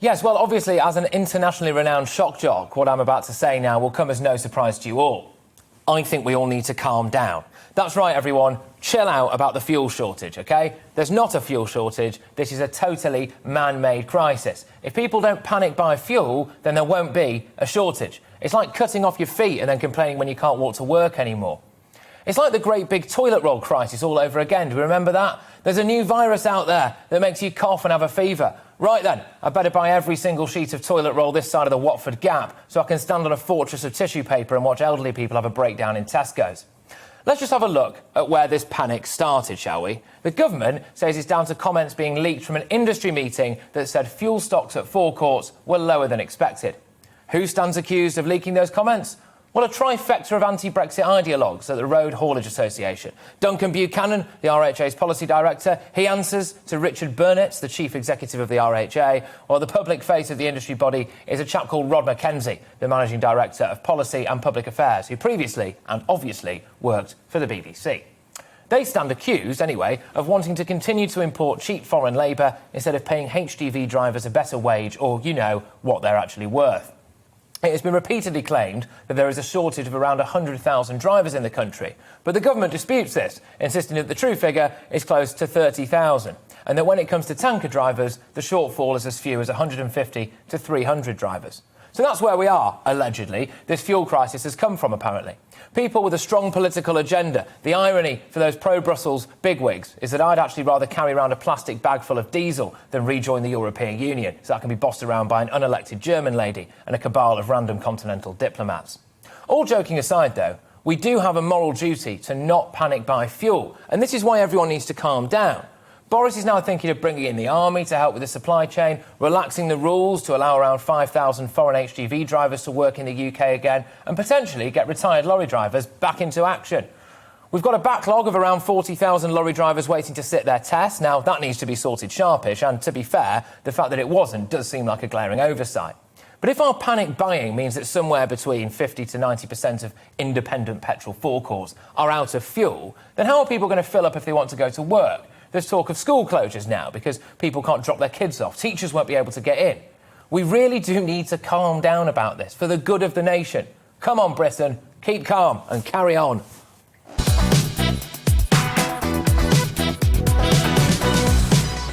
Yes, well, obviously, as an internationally renowned shock jock, what I'm about to say now will come as no surprise to you all. I think we all need to calm down. That's right, everyone. Chill out about the fuel shortage, OK? There's not a fuel shortage. This is a totally man-made crisis. If people don't panic buy fuel, then there won't be a shortage. It's like cutting off your feet and then complaining when you can't walk to work anymore. It's like the great big toilet roll crisis all over again. Do you remember that? There's a new virus out there that makes you cough and have a fever. Right then, I better buy every single sheet of toilet roll this side of the Watford Gap so I can stand on a fortress of tissue paper and watch elderly people have a breakdown in Tesco's. Let's just have a look at where this panic started, shall we? The government says it's down to comments being leaked from an industry meeting that said fuel stocks at forecourts were lower than expected. Who stands accused of leaking those comments? Well, a trifecta of anti-Brexit ideologues at the Road Haulage Association. Duncan Buchanan, the RHA's policy director, he answers to Richard Burnett, the chief executive of the RHA, while the public face of the industry body is a chap called Rod McKenzie, the managing director of policy and public affairs, who previously and obviously worked for the BBC. They stand accused, anyway, of wanting to continue to import cheap foreign labour instead of paying HGV drivers a better wage or, you know, what they're actually worth. It has been repeatedly claimed that there is a shortage of around 100,000 drivers in the country, but the government disputes this, insisting that the true figure is close to 30,000, and that when it comes to tanker drivers, the shortfall is as few as 150 to 300 drivers. So that's where we are, allegedly. This fuel crisis has come from, apparently. People with a strong political agenda. The irony for those pro-Brussels bigwigs is that I'd actually rather carry around a plastic bag full of diesel than rejoin the European Union, so that can be bossed around by an unelected German lady and a cabal of random continental diplomats. All joking aside, though, we do have a moral duty to not panic buy fuel, and this is why everyone needs to calm down. Boris is now thinking of bringing in the army to help with the supply chain, relaxing the rules to allow around 5,000 foreign HGV drivers to work in the UK again, and potentially get retired lorry drivers back into action. We've got a backlog of around 40,000 lorry drivers waiting to sit their test. Now, that needs to be sorted sharpish, and to be fair, the fact that it wasn't does seem like a glaring oversight. But if our panic buying means that somewhere between 50 to 90% of independent petrol forecourts are out of fuel, then how are people going to fill up if they want to go to work? There's talk of school closures now because people can't drop their kids off. Teachers won't be able to get in. We really do need to calm down about this for the good of the nation. Come on, Britain, keep calm and carry on.